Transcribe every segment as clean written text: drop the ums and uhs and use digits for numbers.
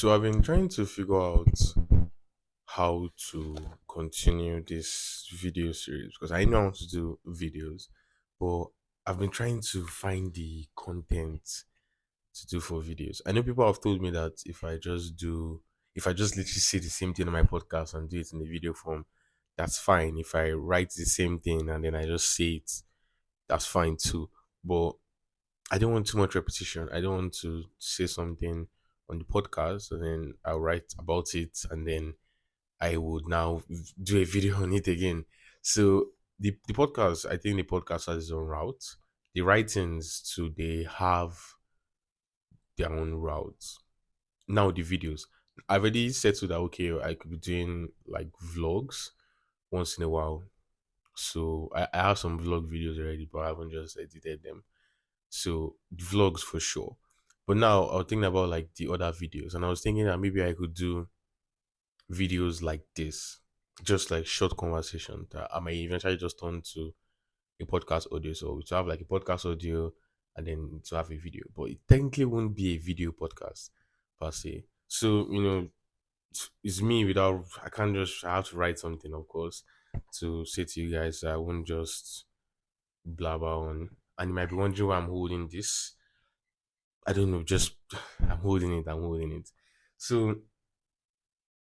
So I've been trying to figure out how to continue this video series because I know I want to do videos, but I've been trying to find the content to do for videos. I know people have told me that if I just literally say the same thing on my podcast and do it in the video form, that's fine. If I write the same thing and then I just say it, that's fine too. But I don't want too much repetition. I don't want to say something on the podcast and then I'll write about it and then I would now do a video on it again. So the podcast, I think the podcast has its own route. The writings too, they have their own routes. Now the videos. I've already settled that okay, I could be doing like vlogs once in a while. So I have some vlog videos already, but I haven't just edited them. So vlogs for sure. But now I was thinking about like the other videos, and I was thinking that maybe I could do videos like this, just like short conversation that I might eventually just turn to a podcast audio. So to have like a podcast audio and then to have a video, but it technically won't be a video podcast per se. So it's me without. I can't just. I have to write something, of course, to say to you guys. I won't just blabber on. And you might be wondering why I'm holding this. I don't know, just I'm holding it, I'm holding it. So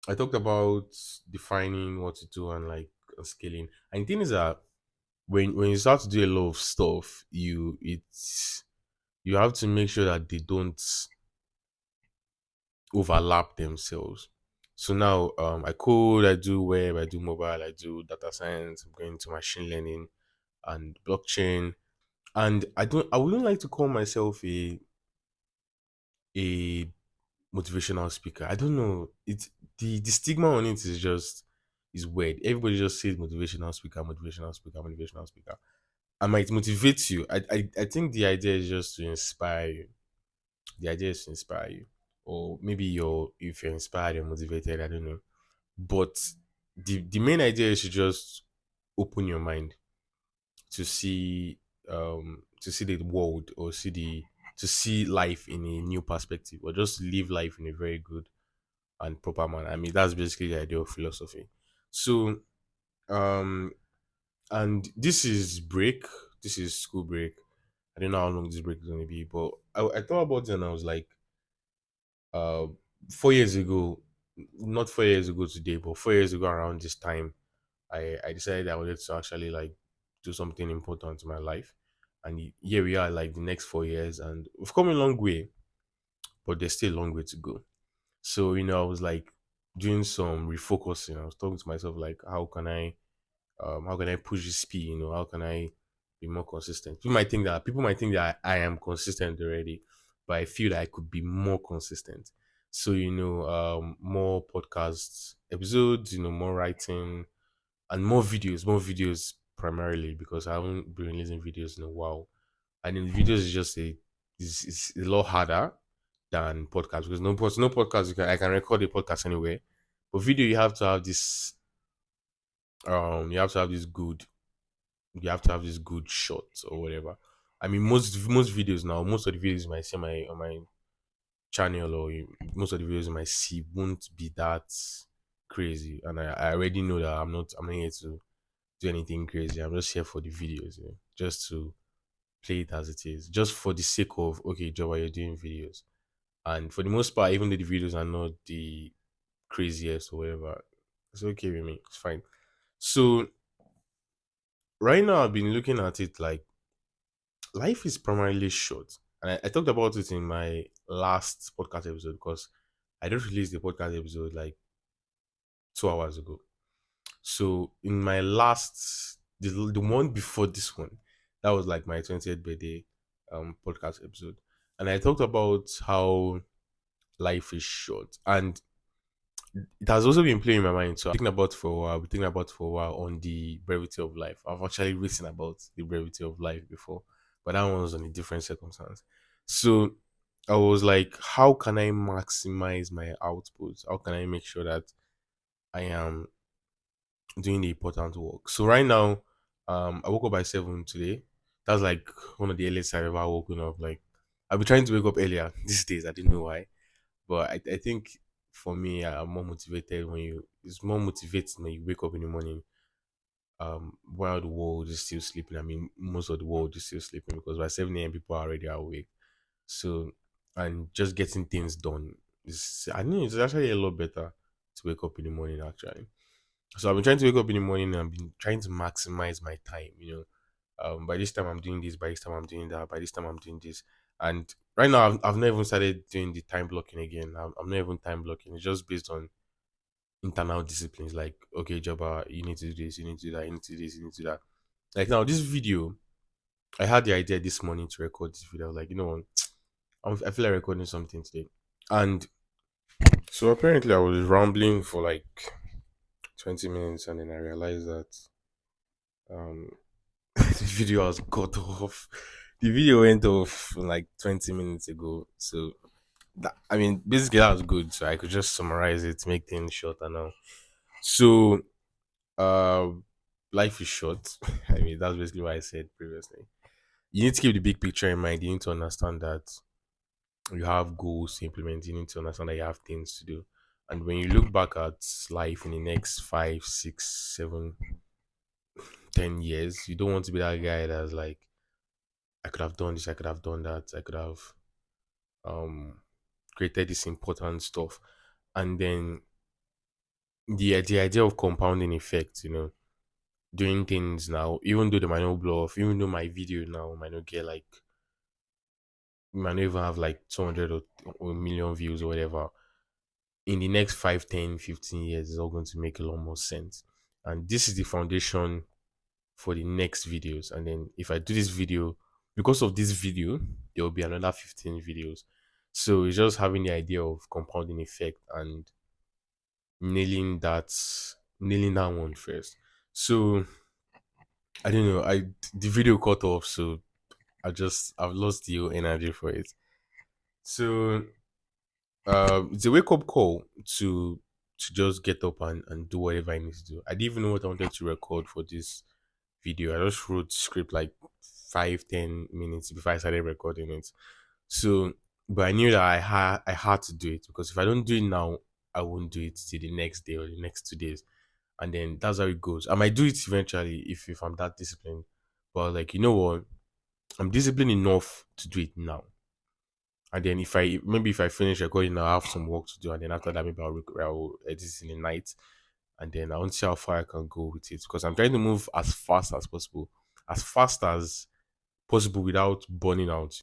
I talked about defining what to do and like scaling. And the thing is that when you start to do a lot of stuff, you have to make sure that they don't overlap themselves. So now I code, I do web, I do mobile, I do data science, I'm going to machine learning and blockchain. And I wouldn't like to call myself a motivational speaker. I don't know. It's the stigma on it is weird. Everybody just says motivational speaker, motivational speaker, motivational speaker. I might motivate you. I think the idea is just to inspire you. The idea is to inspire you. Or maybe if you're inspired and motivated, I don't know. But the main idea is to just open your mind to see the world or to see life in a new perspective or just live life in a very good and proper manner. I mean, that's basically the idea of philosophy. So, um, and this is break. This is school break. I don't know how long this break is going to be, but I thought about it and I was like, uh, 4 years ago, not 4 years ago today, but 4 years ago around this time, I decided I wanted to actually like do something important in my life. And here we are, like the next 4 years, and we've come a long way, but there's still a long way to go. So, I was like doing some refocusing. I was talking to myself like, how can I push this speed? How can I be more consistent? People might think that I am consistent already, but I feel that I could be more consistent. So, more podcasts episodes, more writing and more videos primarily because I haven't been releasing videos in a while. And in videos is just it's a lot harder than podcast because no podcast I can record a podcast anywhere. But video you have to have this you have to have this good you have to have this good shot or whatever. I mean most videos now, most of the videos you might see on my channel or most of the videos you might see won't be that crazy. And I already know that I'm not here to do anything crazy. I'm just here for the videos, just to play it as it is, just for the sake of okay, Java, you're doing videos. And for the most part, even though the videos are not the craziest or whatever, it's okay with me. It's fine. So right now, I've been looking at it like life is primarily short, and I talked about it in my last podcast episode because I just released the podcast episode like 2 hours ago. So in my last the one before this one, that was like my 20th birthday podcast episode. And I talked about how life is short. And it has also been playing in my mind. So I'm thinking about for a while, I've been thinking about for a while on the brevity of life. I've actually written about the brevity of life before, but that one was on a different circumstance. So I was like, how can I maximize my output? How can I make sure that I am doing the important work? So right now, I woke up by 7 today. That's like one of the earliest I've ever woken up. Like I've been trying to wake up earlier these days. I didn't know why. But I think for me, I'm more motivated when you. It's more motivating when you wake up in the morning. While the world is still sleeping. I mean, most of the world is still sleeping because by 7 a.m. people are already awake. So, and just getting things done is, I know it's actually a lot better to wake up in the morning actually. So I've been trying to wake up in the morning and I've been trying to maximize my time, by this time I'm doing this, by this time I'm doing that, by this time I'm doing this. And right now I've not even started doing the time blocking again. I'm not even time blocking. It's just based on internal disciplines like, okay, Jabba, you need to do this, you need to do that, you need to do this, you need to do that. Like now, this video, I had the idea this morning to record this video. I was like, you know what, I feel like recording something today. And so apparently I was rambling for like 20 minutes and then I realized that um the video was cut off. The video went off like 20 minutes ago. So I mean basically that was good. So I could just summarize it, make things short and all. So uh life is short. I mean that's basically what I said previously. You need to keep the big picture in mind. You need to understand that you have goals to implement. You need to understand that you have things to do. And when you look back at life in the next 5, 6, 7, 10 years, you don't want to be that guy that's like, I could have done this, I could have done that, I could have um created this important stuff. And then the idea of compounding effect, doing things now, even though they might not blow off, even though my video now might not get like, might not even have like 200 or a million views or whatever, in the next 5, 10, 15 years, it's all going to make a lot more sense. And this is the foundation for the next videos. And then if I do this video, because of this video, there will be another 15 videos. So it's just having the idea of compounding effect and nailing that nailing that one first. So I don't know. The video cut off, so I've lost the whole energy for it. So it's a wake up call to just get up and do whatever I need to do. I didn't even know what I wanted to record for this video. I just wrote script like 5, 10 minutes before I started recording it. So, but I knew that I had to do it because if I don't do it now, I won't do it till the next day or the next 2 days, and then that's how it goes. I might do it eventually if I'm that disciplined, but like you know what, I'm disciplined enough to do it now. And then if I finish recording, I'll have some work to do, and then after that maybe I'll edit it in the night, and then I want to see how far I can go with it because I'm trying to move as fast as possible without burning out.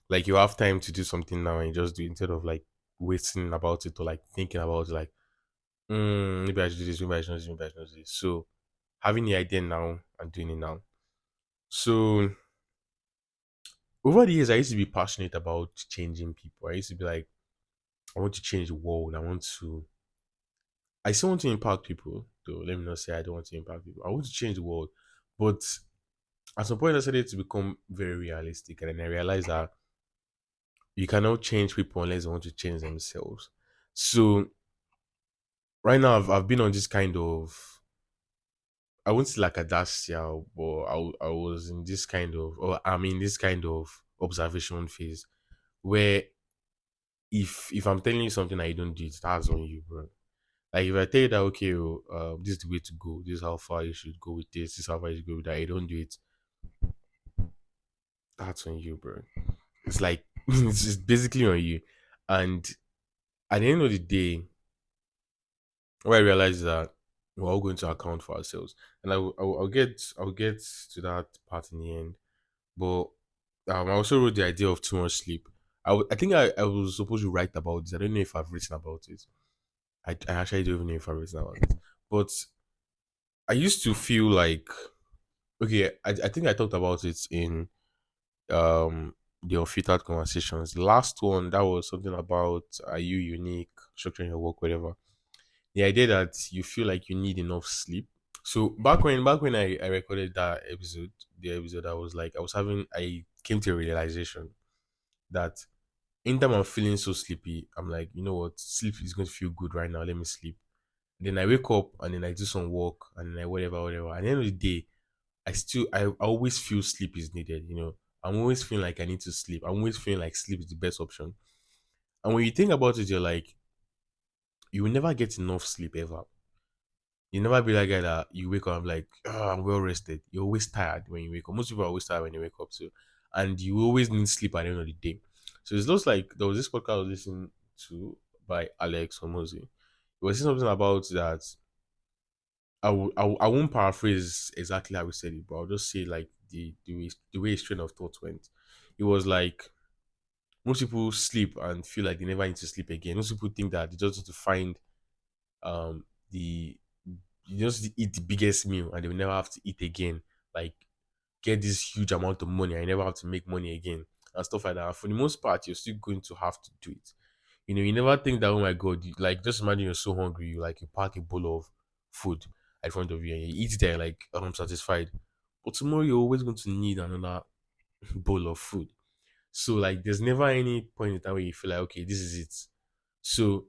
Like you have time to do something now and you just do it instead of like waiting about it or like thinking about it, like maybe I should do this, maybe I should not do this, maybe I should not do this. So having the idea now and doing it now. So over the years, I used to be passionate about changing people. I used to be like, I want to change the world. I still want to impact people, though. Let me not say I don't want to impact people. I want to change the world. But at some point, I started to become very realistic. And then I realized that you cannot change people unless they want to change themselves. So right now, I've been on this kind of, I won't say like a dash yeah, but I was in this kind of, or I'm in this kind of observation phase where if I'm telling you something and you don't do it, that's on you, bro. Like if I tell you that okay, this is the way to go, this is how far you should go with this is how far you should go with that, you don't do it, that's on you, bro. It's like it's just basically on you. And at the end of the day, what I realize is that we're all going to account for ourselves, and I'll get to that part in the end. But I also wrote the idea of too much sleep. I think I was supposed to write about this. I don't know if I've written about it. I actually don't even know if I've written about it. But I used to feel like okay, I think I talked about it in um the unfiltered conversations. The last one that was something about are you unique, structuring your work, whatever. The idea that you feel like you need enough sleep. So back when I recorded that episode, the episode I was like I came to a realization that anytime I'm feeling so sleepy, I'm like, you know what, sleep is going to feel good right now. Let me sleep. Then I wake up and then I do some work and then I whatever. At the end of the day, I always feel sleep is needed. I'm always feeling like I need to sleep. I'm always feeling like sleep is the best option. And when you think about it, you're like, you will never get enough sleep ever. You never be that guy that you wake up and be like, oh, I'm well rested. You're always tired when you wake up. Most people are always tired when they wake up too. And you always need sleep at the end of the day. So it's just like there was this podcast I was listening to by Alex Homozy. It was saying something about that. I won't paraphrase exactly how he said it, but I'll just say like the way his train of thought went. It was like most people sleep and feel like they never need to sleep again. Most people think that they just need to find the you just eat the biggest meal and they will never have to eat again. Like get this huge amount of money and you never have to make money again and stuff like that. And for the most part, you're still going to have to do it. You never think that, oh my god, like just imagine you're so hungry, you pack a bowl of food in front of you and you eat there like I'm satisfied. But tomorrow you're always going to need another bowl of food. So like there's never any point in time where you feel like okay, this is it. So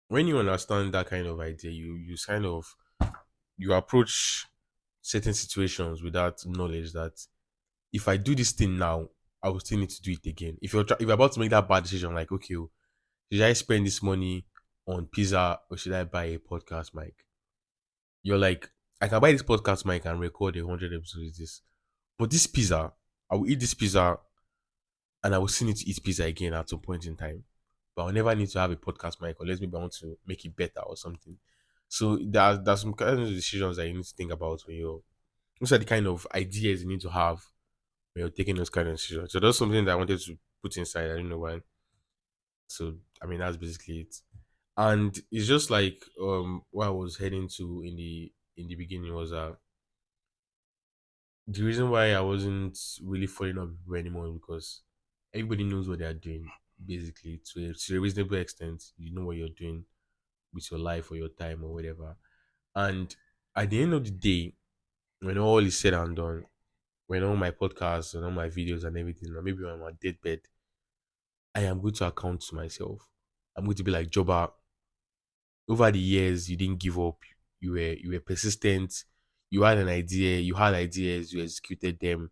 when you understand that kind of idea, you kind of you approach certain situations with that knowledge that if I do this thing now, I will still need to do it again. If you're about to make that bad decision, like okay, oh, should I spend this money on pizza or should I buy a podcast mic? You're like, I can buy this podcast mic and record 100 episodes with this, but this pizza, I will eat this pizza and I will still need to eat pizza again at some point in time. But I'll never need to have a podcast mic unless maybe I want to make it better or something. So there's some kind of decisions that you need to think about when you're those are the kind of ideas you need to have when you're taking those kind of decisions. So that's something that I wanted to put inside. I don't know why. So I mean that's basically it. And it's just like what I was heading to in the beginning was the reason why I wasn't really following up with people anymore because everybody knows what they are doing basically to a reasonable extent. You know what you're doing with your life or your time or whatever. And at the end of the day, when all is said and done, when all my podcasts and all my videos and everything, or maybe on my deathbed, I am going to account to myself. I'm going to be like Joba. Over the years, you didn't give up. You were persistent. You had an idea. You had ideas. You executed them.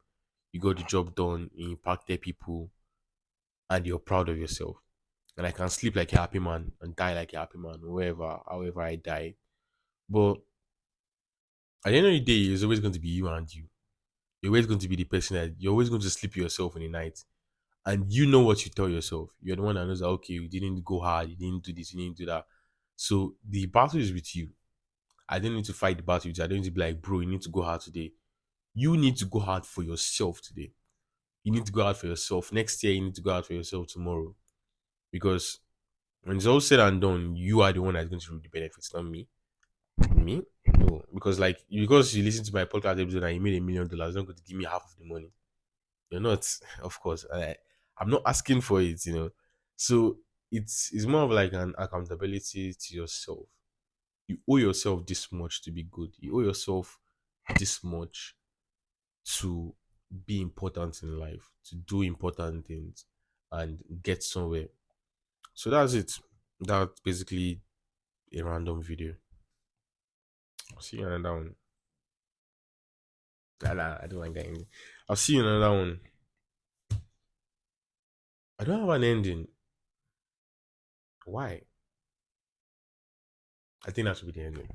You got the job done. You impacted people, and you're proud of yourself. And I can sleep like a happy man and die like a happy man, wherever, however I die. But at the end of the day, it's always going to be you and you. You're always going to be the person that you're always going to sleep yourself in the night. And you know what you tell yourself. You're the one that knows that okay, you didn't go hard, you didn't do this, you didn't do that. So the battle is with you. I don't need to fight the battle with you. I don't need to be like, bro, you need to go hard today. You need to go hard for yourself today. You need to go hard for yourself. Next year, you need to go hard for yourself tomorrow. Because when it's all said and done, you are the one that's going to reap the benefits, not me. Me? No. Because you listen to my podcast episode and you made $1 million, you're not going to give me half of the money. You're not, of course. I'm not asking for it. So it's more of like an accountability to yourself. You owe yourself this much to be good. You owe yourself this much to be important in life, to do important things and get somewhere. So that's it. That's basically a random video. I'll see you in another one. Nah, nah, I don't like that ending. I'll see you in another one. I don't have an ending. Why? I think that should be the ending.